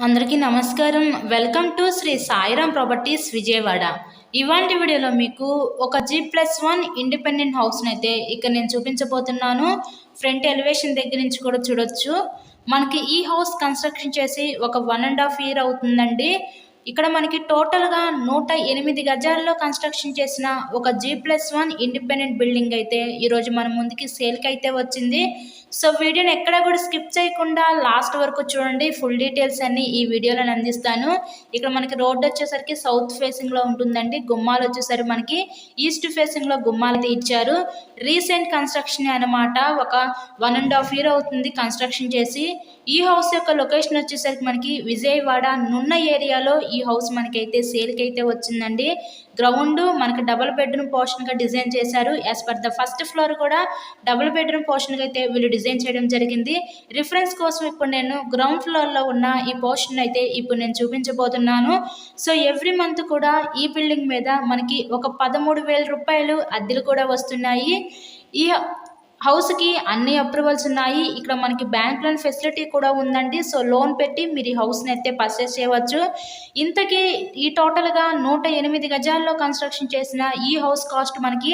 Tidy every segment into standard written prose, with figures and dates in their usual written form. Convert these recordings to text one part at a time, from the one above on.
అందరికీ నమస్కారం. Welcome to Shri Sairam properties Vijayawada. ఇవాంటి వీడియోలో మీకు ఒక G+1 ఇండిపెండెంట్ హౌస్ని అయితే ఇక్కడ నేను చూపించబోతున్నాను. ఫ్రంట్ ఎలివేషన్ దగ్గర నుంచి కూడా చూడొచ్చు. మనకి ఈ హౌస్ కన్స్ట్రక్షన్ చేసి ఒక 1.5 year అవుతుందండి. ఇక్కడ మనకి టోటల్గా 108 గజాల్లో కన్స్ట్రక్షన్ చేసిన ఒక G+1 ఇండిపెండెంట్ బిల్డింగ్ అయితే ఈరోజు మన ముందుకి సేల్కి అయితే వచ్చింది. సో వీడియోని ఎక్కడ కూడా స్కిప్ చేయకుండా లాస్ట్ వరకు చూడండి. ఫుల్ డీటెయిల్స్ అన్ని ఈ వీడియోలో అందిస్తాను. ఇక్కడ మనకి రోడ్ వచ్చేసరికి సౌత్ ఫేసింగ్లో ఉంటుందండి. గుమ్మాలు వచ్చేసరికి మనకి ఈస్ట్ ఫేసింగ్లో గుమ్మాలు అయితే ఇచ్చారు. రీసెంట్ కన్స్ట్రక్షన్ అనమాట. ఒక 1.5 year అవుతుంది కన్స్ట్రక్షన్ చేసి. ఈ హౌస్ యొక్క లొకేషన్ వచ్చేసరికి మనకి విజయవాడ నున్న ఏరియాలో ఈ హౌస్ మనకైతే సేల్కి అయితే వచ్చిందండి. గ్రౌండ్ మనకి డబుల్ బెడ్రూమ్ పోర్షన్గా డిజైన్ చేశారు. As per the first floor కూడా డబుల్ బెడ్రూమ్ పోర్షన్గా అయితే వీళ్ళు డిజైన్ చేయడం జరిగింది. రిఫరెన్స్ కోసం ఇప్పుడు నేను గ్రౌండ్ ఫ్లోర్లో ఉన్న ఈ పోర్షన్ అయితే ఇప్పుడు నేను చూపించబోతున్నాను. సో ఎవ్రీ మంత్ కూడా ఈ బిల్డింగ్ మీద మనకి ఒక 13,000 రూపాయలు అద్దెలు కూడా వస్తున్నాయి. ఈ హౌస్కి అన్ని అప్రూవల్స్ ఉన్నాయి. ఇక్కడ మనకి బ్యాంక్ లోన్ ఫెసిలిటీ కూడా ఉందండి. సో లోన్ పెట్టి మీరు ఈ హౌస్ని అయితే పర్చేస్ చేయవచ్చు. ఇంతకీ ఈ టోటల్గా 108 గజాల్లో కన్స్ట్రక్షన్ చేసిన ఈ హౌస్ కాస్ట్ మనకి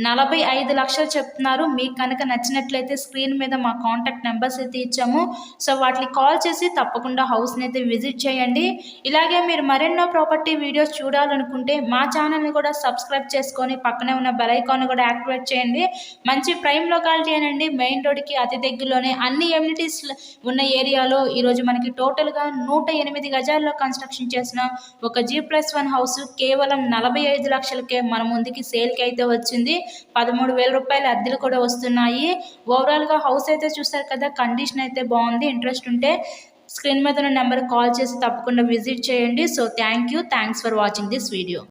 45 లక్షలు చెప్తున్నారు. మీకు కనుక నచ్చినట్లయితే స్క్రీన్ మీద మా కాంటాక్ట్ నెంబర్స్ అయితే ఇచ్చాము. సో వాటికి కాల్ చేసి తప్పకుండా హౌస్ని అయితే విజిట్ చేయండి. ఇలాగే మీరు మరెన్నో ప్రాపర్టీ వీడియోస్ చూడాలనుకుంటే మా ఛానల్ని కూడా సబ్స్క్రైబ్ చేసుకొని పక్కనే ఉన్న బెల్ ఐకాన్ కూడా యాక్టివేట్ చేయండి. మంచి ప్రైమ్ లొకాలిటీ అనండి. మెయిన్ రోడ్కి అతి దగ్గరలోనే అన్ని ఎమ్యూనిటీస్ ఉన్న ఏరియాలో ఈరోజు మనకి టోటల్గా 108 గజాల్లో కన్స్ట్రక్షన్ చేసిన ఒక G+1 హౌస్ కేవలం 45 లక్షలకే మన ముందుకి సేల్కి అయితే వచ్చింది. 13,000 రూపాయల అద్దెలు కూడా వస్తున్నాయి. ఓవరాల్గా హౌస్ అయితే చూస్తారు కదా, కండిషన్ అయితే బాగుంది. ఇంట్రెస్ట్ ఉంటే స్క్రీన్ మీద ఉన్న నెంబర్కి కాల్ చేసి తప్పకుండా విజిట్ చేయండి. So thanks for watching this video.